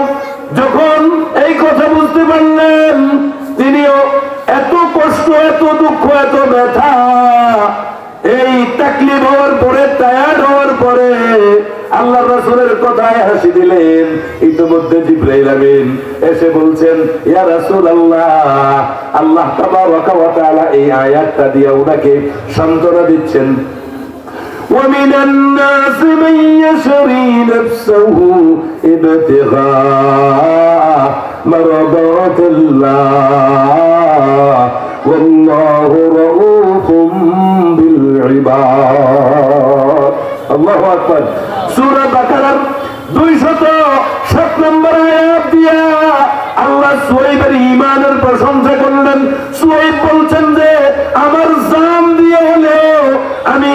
যখন এই কথা বুঝতে পারলেন, তিনিও এত কষ্ট, এত দুঃখ, এত ব্যথা, এই তাকলিফ হওয়ার পরে, টায়ার্ড হওয়ার পরে আল্লাহর রাসূলের কথায় হাসি দিলেন। ইতিমধ্যে জিবরাইল আমিন এসে বলছেন, ইয়া রাসূলুল্লাহ, আল্লাহ তাবারাকা ওয়া তাআলা এই আয়াতটা দিয়ে ওনাকে সান্ত্বনা দিচ্ছেন। ومن الناس من يشري نفسه ابتغاء مرضات الله والله رؤوف بالعباد। আল্লাহু আকবার। সূরা বাকারার 207 নম্বর আয়াত দিয়া আল্লাহ সুহাইবের ঈমানের প্রশংসা করলেন। সুহাইব বলছেন যে আমার জান দিয়ে হলেও আমি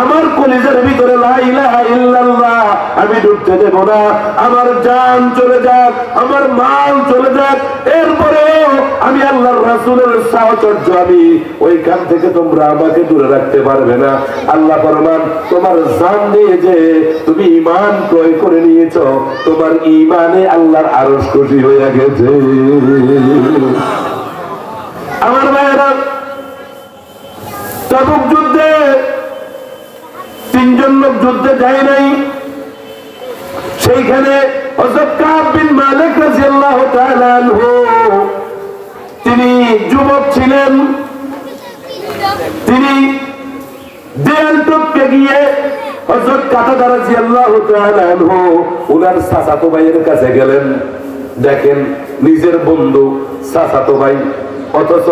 আমার কলিজার ভিতরে লা ইলাহা ইল্লাল্লাহ আমি ঢুকতে দেব না। আমার জান চলে যাক, আমার মাল চলে যাক, এরপরেও আমি আল্লাহর রাসূলের সাহচর্য আমি ওইখান থেকে তোমরা আমাকে দূরে রাখতে পারবে না। আল্লাহ ফরমান, তোমার জান দিয়ে যে তুমি ঈমান ক্রয় করে নিয়েছো, তোমার ঈমানে আল্লাহর আরশ খুশি হয়ে গেছে। আমার ভাইয়েরা, তাবুক যুদ্ধে 3 জন লোক যুদ্ধে যায় নাই, সেইখানে হযরত কাব বিন মালিক রাদিয়াল্লাহু তাআলা আনহু তিনি যুবক ছিলেন, তিনি দেয়াল টপকে গিয়ে হযরত কাতাদা রাদিয়াল্লাহু তাআলা আনহু ওনার চাচাতো ভাইয়ের কাছে গেলেন। দেখেন নিজের বন্ধু চাচাতো ভাই, অথচ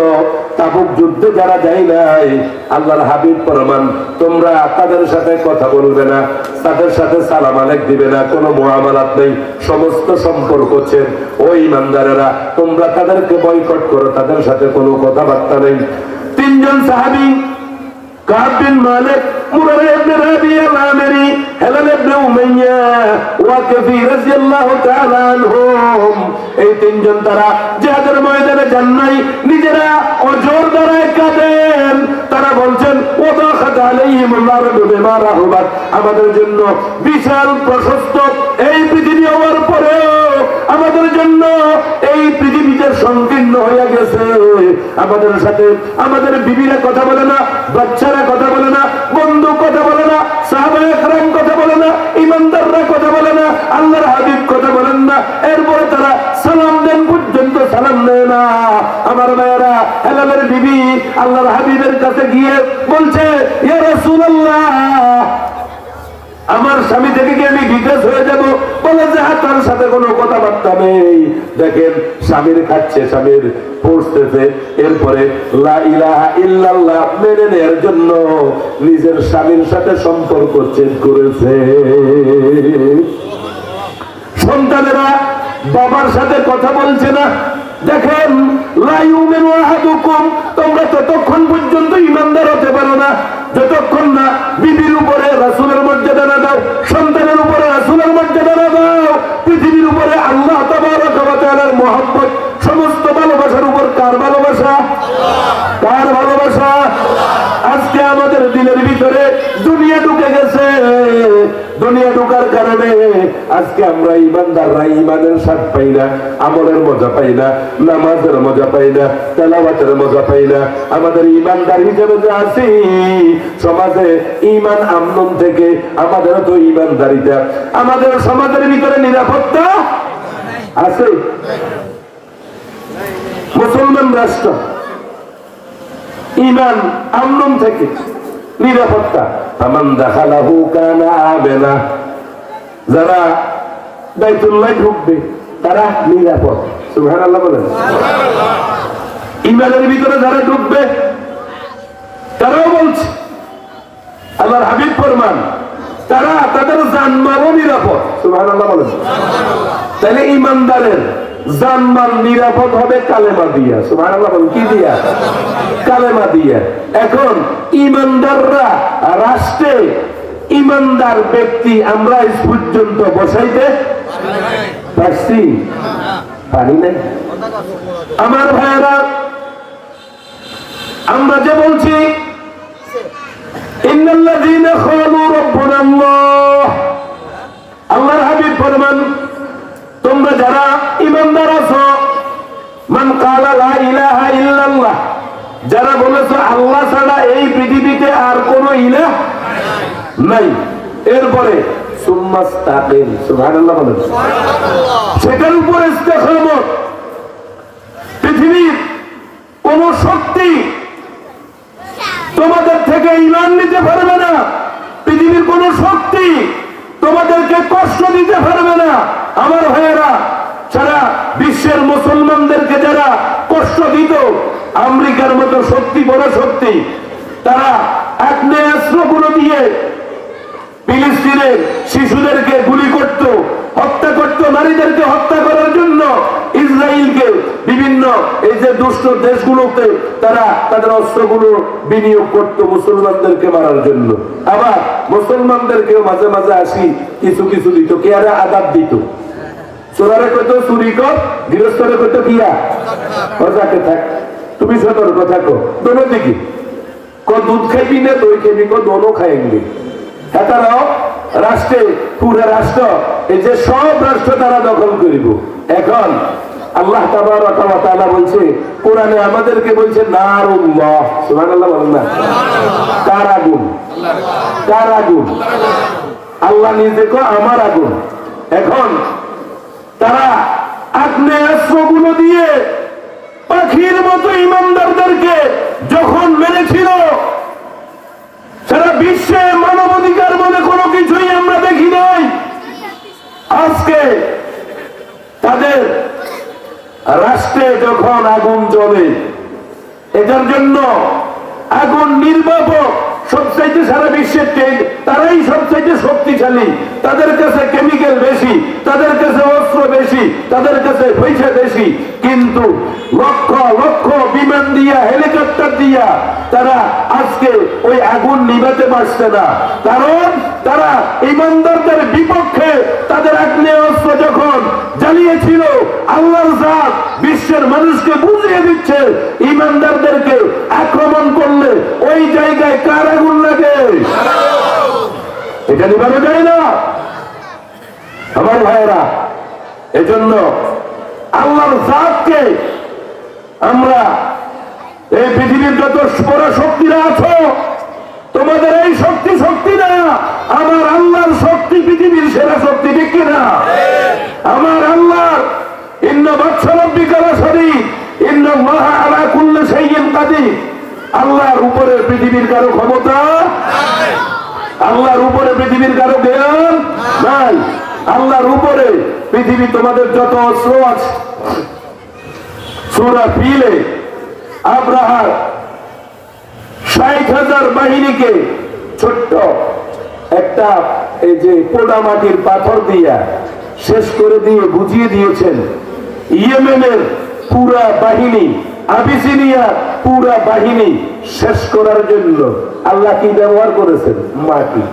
তাবুক যুদ্ধে যারা যায় নাই, আল্লাহর হাবিব ফরমান তোমরা তাদের সাথে কথা বলবে না, তাদের সাথে সালাম আলাইক দিবে না, কোনো মুআমালাত নেই, সমস্ত সম্পর্ক হচ্ছে ওই ইমানদারেরা, তোমরা তাদেরকে বয়কট করো, তাদের সাথে কোনো কথাবার্তা নেই। তিনজন সাহাবী কাব বিন মালিক, মুরারা ইবনে রাবিয়া আল-আমিরি, হেলাল ইবনে উমাইয়া, ওয়াকিফি রাদিয়াল্লাহু তাআলা আনহুম, এই তিনজন তারা জিহাদের ময়দানে যান নাই, নিজেরা অজর দ্বারায় কাঁদেন। তারা বলছেন ওয়াদাখাত আলাইহিমুল্লাহ বিমা রাহুবাত, আমাদের জন্য বিশাল প্রশস্ত এই পৃথিবী হওয়ার পরেও আমাদের জন্য এই পৃথিবীতে সংকীর্ণ হয়ে গেছে। আমাদের সাথে আমাদের বিবিরা কথা বলে না, বাচ্চারা কথা বলে না, বন্ধু কথা বলে না, সাহাবায়ে কেরাম কথা বলে না, ইমানদাররা কথা বলে না, আল্লাহর হাবিব কথা বলেন না, এরপরে তারা সালাম দেন পর্যন্ত সালাম দেয় না। আমার ভাইয়েরা, হেলালের বিবি আল্লাহর হাবিবের কাছে গিয়ে বলছে, ইয়া রাসূলুল্লাহ, আমার স্বামী থেকে কি আমি বিদেশ হয়ে যাব? বলে যে তার সাথে কোনো কথাবার্তা নেই। দেখেন স্বামীর খাচ্ছে, স্বামীর পড়তেছে, এরপরে লা ইলাহা ইল্লাল্লাহ মেনে নেওয়ার জন্য নিজের স্বামীর সাথে সম্পর্ক চেঞ্জ করেছে। সন্তানেরা বাবার সাথে কথা বলছে না। দেখেন লা ইউমিনু আহাদুকুম, তোমরা ততক্ষণ পর্যন্ত ইমানদার হতে পারো না যতক্ষণ না বিবির উপরে রাসূলের মর্যাদা না দাও, সন্তানের উপরে রাসূলের মর্যাদা না দাও, পৃথিবীর উপরে আল্লাহ তাবারক ওয়া তাআলার মহব্বত, সমস্ত ভালোবাসার উপর কার ভালোবাসা? কার ভালোবাসা? আজকে আমাদের দিলের ভিতরে দুনিয়া ঢুকে গেছে। দুনিয়া ঢোকার কারণে আজকে আমরা ইমানদাররা ইমানের স্বাদ পাই না, আমলের মজা পাই না, নামাজের মজা পাই না, তেলাওয়াতের মজা পাই না। আমাদের ইমানদার হিসেবে যে আছি, সমাজে ইমান আমন থেকে আমাদের তো ইমানদারিতা, আমাদের সমাজের ভিতরে নিরাপত্তা আছে। মুসলমান রাষ্ট্র, ইমান আমন থেকে নিরাপত্তা, আমান দাখালাহু কানা আমিনা, যারা বাইতুল্লাহ ঢুকবে তারা নিরাপদ। সুবহানাল্লাহ বলেন। ইমানের ভিতরে যারা ঢুকবে তারাও বলছে, আল্লাহর হাবিব ফরমান, তারা তাদের জানমালও নিরাপদ। সুবহানাল্লাহ বলেন। তাহলে ইমানদারের জানমাল নিরাপদ হবে কালেমা দিয়া। সুবহানাল্লাহ বলেন। কি দিয়া? কালেমা দিয়া। এখন ইমানদাররা রাষ্ট্রে ইমানদার ব্যক্তি আমরা আজ পর্যন্ত বসাইতে পারছি? পারি নাই। আমার ভাইয়েরা, আমরা যে বলছি ইন্নাল্লাযীনা ক্বালু রাব্বুনা আল্লাহ, আল্লাহর হাবিব ফরমান, তোমরা যারা ইমানদার আছো, মান ক্বালা লা ইলাহা ইল্লাল্লাহ, যারা বলেছো আল্লাহ ছাড়া এই পৃথিবীতে আর কোনো ইলাহ নাই, এরপরে সুম্মাস্তাকিম, সুবহানাল্লাহ বলেন, সেটার উপর ইস্তেকামত। পৃথিবীর কোন শক্তি তোমাদের থেকে ঈমান নিতে পারবে না, পৃথিবীর কোন শক্তি তোমাদেরকে কষ্ট দিতে পারবে না। আমার ভাইয়েরা, সারা বিশ্বের মুসলমানদেরকে যারা কষ্ট দিত, আমেরিকার মতো শক্তি, বড় শক্তি, তারা আগ্নেয়াস্ত্রগুলো দিয়ে ফিলিস্তিনের শিশুদেরকে গুলি করত, হত্যা করত, নারীদেরকে হত্যা করার জন্য ইসরায়েলকে বিভিন্ন এই যে দুষ্ট দেশগুলোতে তারা তাদের অস্ত্রগুলো বিনিয়োগ করত মুসলমানদেরকে মারার জন্য। আবার মুসলমানদেরকেও মাঝে মাঝে আসি কিছু কিছু দিত, কেয়ারে আদাব দিত। চোরারে কইত চুরি কর, গৃহস্থরে কইত কিয়া সজাগে থাক, তুমি সতর্ক থাকো। দোনো দিকে দুধ খাইবি না দই খাইবি, দোনো খাইবি। তারাও রাষ্ট্রে, পুরো রাষ্ট্র, এই যে সব রাষ্ট্র তারা দখল করিব। এখন আল্লাহ তাবারক ওয়া তাআলা বলছে কোরআনে, আমাদেরকে বলছে নারুল্লাহ। সুবহানাল্লাহ বলেন না? কার আগুন? কার আগুন? আল্লাহ নিজে কো আমার আগুন। এখন তারা আগ্নেয়াস্ত্রগুলো দিয়ে পাখির মতো ইমানদারদেরকে যখন মেরেছিল, সারা বিশ্বে মানবাধিকার বলে কোনো কিছুই আমরা দেখি নাই। আজকে তাদের রাষ্ট্রে যখন আগুন জ্বলে, এটার জন্য আগুন নির্বাপক সবচাইতে সারা বিশ্বের তারাই সবচাইতে শক্তিশালী। তাদের কাছে কেমিক্যাল বেশি, তাদের কাছে অস্ত্র বেশি, তাদের কাছে পয়সা বেশি, কিন্তু লক্ষ লক্ষ বিমান দিয়া হেলিকপ্টার দিয়া তারা আজকে ওই আগুন নিভাতে পারছে না। কারণ তারা ইমানদারদের বিপক্ষে তাদের আগ্নেয় অস্ত্র যখন জ্বালিয়েছিল, আল্লাহর জাত বিশ্বের মানুষকে বুঝিয়ে দিচ্ছে ইমানদারদেরকে আক্রমণ করলে ওই জায়গায় কার আগুন লাগে, এটা নিভানো যায় না আমার ভাইয়েরা। এজন্য আল্লাহর জাতকে আমরা, এই পৃথিবীর যত বড় শক্তিরা আছো, তোমাদের এই শক্তি না, আমার আল্লাহর শক্তি পৃথিবীর সেরা শক্তি, ঠিক কিনা? আমার আল্লাহর ইন্না বাদশা রাব্বিকা লাশাদীদ ইন্নাল্লাহা আলা কুল্লি শাইইন কাদির। আল্লাহর উপরে পৃথিবীর কারো ক্ষমতা নাই, আল্লাহর উপরে পৃথিবীর কারো জ্ঞান নাই, আল্লাহর উপরে পৃথিবী তোমাদের যত অস্ত্র আছে। সূরা ফিলে আব্রাহার ৬০,০০০ বাহিনীকে ছোট্ট একটা এই যে পোড়া মাটির পাথর দিয়া শেষ করে দিয়ে বুঝিয়ে দিয়েছেন। ইয়েমেনের পুরা বাহিনী, আবিসিনিয়া পুরা বাহিনী শেষ করার জন্য আল্লাহ কি ব্যবহার করেছেন? মাটি।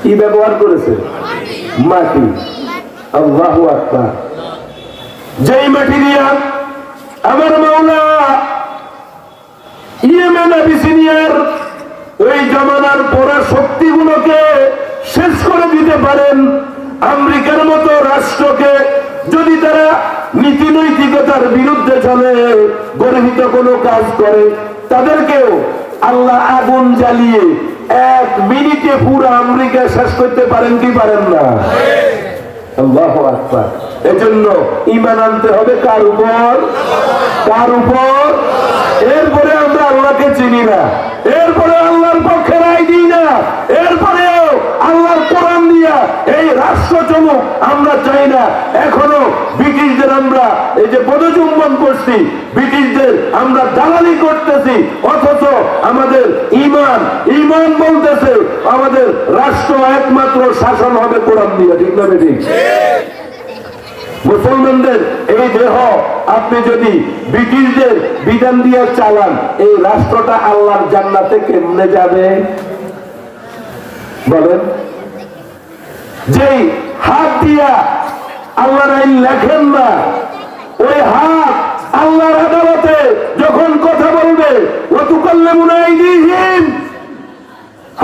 কি ব্যবহার করেছেন? মাটি। আল্লাহু আকবার। যেই মাটি দিয়া আমার মাওলা ইয়েমেন আবিসিনিয়ার ওই জমানার পরা শক্তিগুলোকে শেষ করে দিতে পারেন, আমেরিকার মতো রাষ্ট্রকে যদি তারা নীতি নৈতিকতার বিরুদ্ধে চলে, গর্হিত কোনো কাজ করে, তাদেরকেও আল্লাহ আগুন জ্বালিয়ে 1 মিনিটে পুরো আমেরিকা শেষ করতে পারেন কি পারেন না? আল্লাহু আকবার। এজন্য ঈমান আনতে হবে কার উপর? কার উপর? এরপরে আমরা আল্লাহকে চিনি না, এরপরে আল্লাহর পক্ষে রায় দিই না, এরপরেও আল্লাহর কোরআন দিয়া এই রাষ্ট্র চলুক আমরা চাই না। এখনো ব্রিটিশদের আমরা এই যে পদচুম্বন করছি, ব্রিটিশদের আমরা দালালি করতেছি, অথচ আমাদের ঈমান বলতেছে আমাদের রাষ্ট্র একমাত্র শাসন হবে কোরআন দিয়া। ঠিক না ঠিক? মুসলমানদের এই দেহ আপনি যদি ব্রিটিশদের বিধান দিয়ে চালান, এই রাষ্ট্রটা আল্লাহর জান্নাতে কেমনে যাবে বলেন? যেই হাত দিয়া আল্লাহর আইন লেখেন না, ওই হাত আল্লাহর আদালতে যখন কথা বলবে, ওয়াতুকাল্লিমুনা আইদিহিম,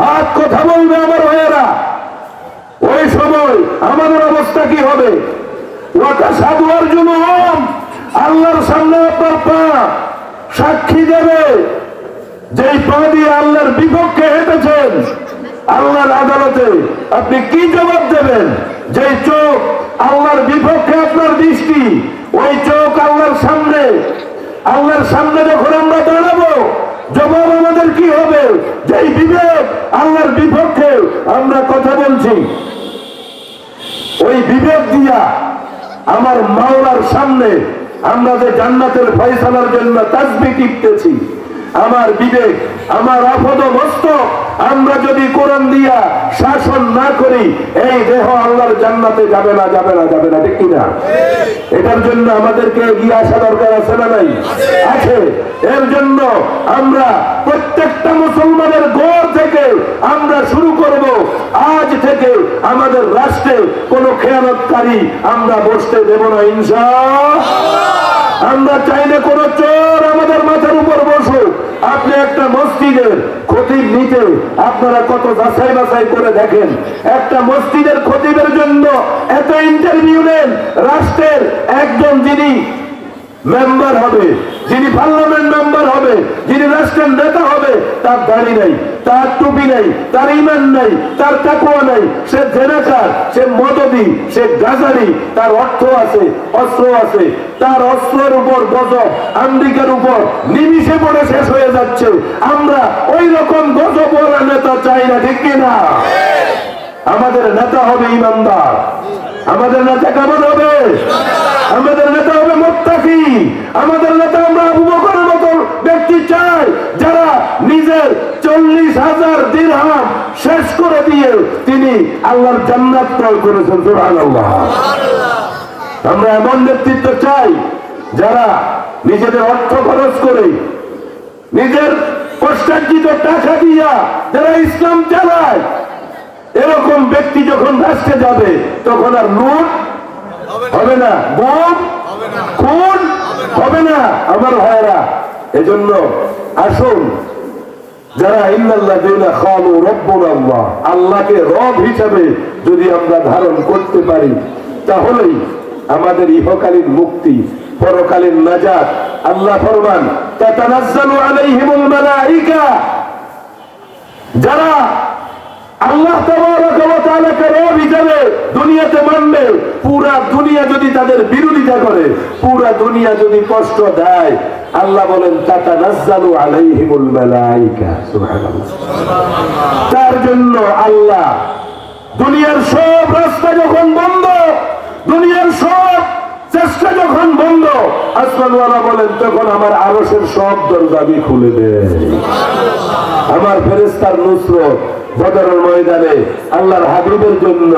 হাত কথা বলবে আমার ভাইয়েরা, ওই সময় আমাদের অবস্থা কি হবে? আল্লাহর সামনে আপনার পা সাক্ষী দেবে, যেই পা দিয়ে আল্লাহর বিপক্ষে হেঁটেছেন আল্লাহর আদালতে আপনি কি জবাব দেবেন? যেই চোখ আল্লাহর বিপক্ষে আপনার দৃষ্টি, ওই চোখ আল্লাহর সামনে যখন আমরা দাঁড়াবো, জবাব আমাদের কি হবে? যেই বিবেক আল্লাহর বিপক্ষে আমরা কথা বলছি, ওই বিবেক দিয়া আমার মাওলার সামনে আমরা যে জান্নাতের ফয়সালার জন্য তাসবিহ টিপতেছি, আমার বিবেক, আমার আপাদ মস্তক আমরা যদি কোরআন দিয়া শাসন না করি, এই দেহ আল্লাহর জান্নাতে যাবে না, যাবে না, যাবে না। ঠিক কিনা? এটার জন্য আমাদেরকে এগিয়ে আসা দরকার আছে না নাই? আছে। এর জন্য আমরা প্রত্যেকটা মুসলমানের ঘর থেকে আমরা শুরু করব, আজ থেকে আমাদের রাষ্ট্রে কোনো খেয়ানতকারী আমরা বসতে দেব না ইনশাআল্লাহ। আমরা চাইলে কোন চোর আমাদের মাথার উপর বসুক। আপনি একটা মসজিদের খতিব নিতে আপনারা কত যাচাই বাছাই করে দেখেন, একটা মসজিদের খতিবের জন্য এত ইন্টারভিউ নেন। রাষ্ট্রের একজন যিনি মেম্বার হবে, যিনি পার্লামেন্ট মেম্বার হবে, যিনি রাষ্ট্রের নেতা হবে, তার দাড়ি নাই, তার টুপি নাই, তার ইমান নাই, তার তাকওয়া নাই, সে জেনাকার, সে মদদি, সে গাজারি, তার অর্থ আছে, অস্ত্র আছে, তার অস্ত্রের উপর গজব আমেরিকার উপর নিমিষে পড়ে শেষ হয়ে যাচ্ছে। আমরা ওই রকম গজবওয়ালা নেতা চাই না, ঠিক কিনা? আমাদের নেতা হবে ইমানদার, আমাদের নেতা কেমন হবে? আমাদের নেতা হবে মুত্তাকি, আমাদের নেতা আমরা আবু বকরের মতো ব্যক্তি চাই, যারা নিজের 40,000 দিরহাম শেষ করে দিয়ে তিনি আল্লাহর জান্নাত ক্রয় করেছেন। সুবহানাল্লাহ। আমরা এমন নেতৃত্ব চাই যারা নিজেদের অর্থ খরচ করে, নিজের কষ্টার্জিত টাকা দিয়া যারা ইসলাম চালায়। এরকম ব্যক্তি যখন রাষ্ট্রে যাবে তখন আর লুট হবে না, গুম খুন হবে না। আমার ভাইয়েরা, এজন্য আসুন, যারা ইন্নাল্লাযীনা ক্বালু রাব্বুনা আল্লাহ, আল্লাহকে রব হিসাবে যদি আমরা ধারণ করতে পারি, তাহলেই আমাদের ইহকালীন মুক্তি, পরকালীন নাজাত। আল্লাহ ফরমান, তাতানাজ্জালু আলাইহিমুল মালাইকা, যারা আল্লাহ তাবারাকা ওয়া তাআলাকে রব হিসেবে দুনিয়াতে মানবে, পুরা দুনিয়া যদি তাদের বিরোধিতা করে, পুরা দুনিয়া যদি কষ্ট দেয়, আল্লাহ বলেন তাতানাজ্জালু আলাইহিমুল মালাইকা। সুবহানাল্লাহ। তার জন্য আল্লাহ দুনিয়ার সব রাস্তা যখন বন্ধ, দুনিয়ার সব চেষ্টা যখন বন্ধ, আসমানওয়ালা বলেন তখন আমার আরশের সব দরজা আমি খুলে দেয়। আমার ফেরেশতার নুসরত বদরের ময়দানে আল্লাহর হাবিবের জন্য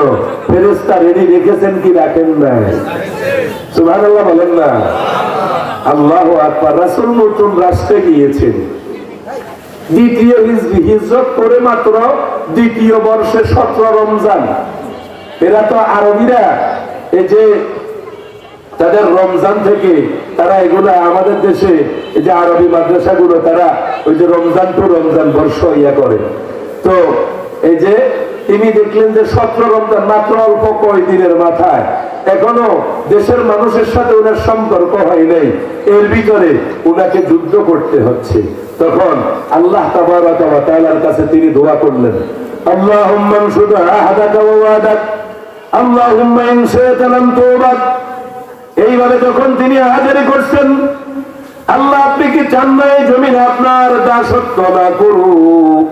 ফেরেশতা রেডি রেখেছেন কি রাখেন নাই? সুবহানাল্লাহ বলেন না? আল্লাহু আকবার। রাসূল নতুন রাষ্ট্রে গিয়েছেন, দ্বিতীয় হিজরত করে মাত্র দ্বিতীয় বর্ষে 17 রমজান। এরা তো আরবিরা, এই যে তাদের রমজান থেকে তারা এগুলা আমাদের দেশে এই যে আরবি মাদ্রাসাগুলো, তারা ওই যে রমজান টু রমজান বর্ষ ইয়া করে। তো এই যে তিনি দেখলেন যে 17 রমজান মাত্র অল্প কয়েকদিনের মাথায়, এখনো দেশের মানুষের সাথে ওনার সম্পর্ক হয় নাই, এর ভিতরে ওনাকে যুদ্ধ করতে হচ্ছে। তখন আল্লাহ তাবারাকা ওয়া তাআলার কাছে তিনি দোয়া করলেন, আল্লাহুম্মা আনশুদ আহাদাকা ওয়া ওয়াদাক, আল্লাহুম্মা ইন শাইতা লাম তুবাদ। এইভাবে যখন তিনি হাজারি করছেন, আল্লাহ আপনি কি চান না এই জমিনে আপনার দাসত্ব না করুক,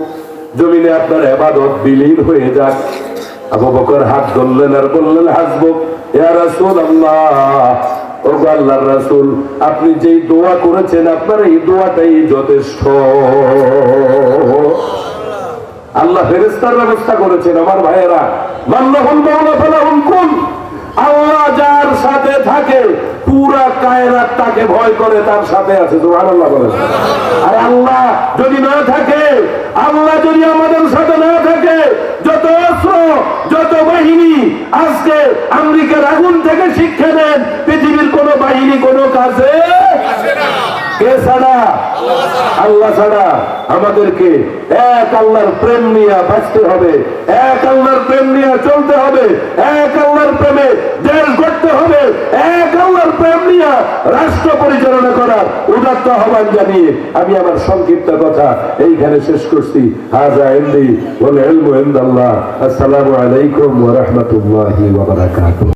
জমিনে আপনার ইবাদত বিলীন হয়ে যাক? আবু বকর হাত ধরলেন আর বললেন, হাসবুক ইয়া রাসূলুল্লাহ, ও আল্লাহর রাসূল, আপনি যেই দোয়া করেছেন আপনার এই দোয়াটাই যথেষ্ট। আল্লাহ ফেরেশতার ব্যবস্থা করেছেন। আমার ভাইয়েরা, মাল্লাহুল মাওলা ফালাহুল কুল, আল্লাহ যার সাথে থাকে পুরা কায়নাত তাকে ভয় করে, তার সাথে আছে। সুবহানাল্লাহ বলেন। আর আল্লাহ যদি না থাকে, আল্লাহ যদি আমাদের সাথে না থাকে, যত অস্ত্র, যত বাহিনী আজকে আমেরিকার আগুন থেকে শিক্ষা নেন, পৃথিবীর কোন বাহিনী কোন কাজে আসে না। কে ছাড়া? আল্লাহ ছাড়া। আমাদেরকে এক আল্লাহর প্রেম নিয়ে বাঁচতে হবে, এক আল্লাহর প্রেম নিয়ে চলতে হবে, এক আল্লাহর প্রেমে দেশ গড়তে হবে, এক আল্লাহর প্রেম নিয়ে রাষ্ট্র পরিচালনা করার উদাত্ত আহ্বান জানিয়ে আমি আমার সংক্ষিপ্ত কথা এইখানে শেষ করছি। হাযা ইনদি ওয়াল ইলমু ইনদাল্লাহ। আসসালামু আলাইকুম ওয়া রাহমাতুল্লাহি ওয়া বারাকাতুহু।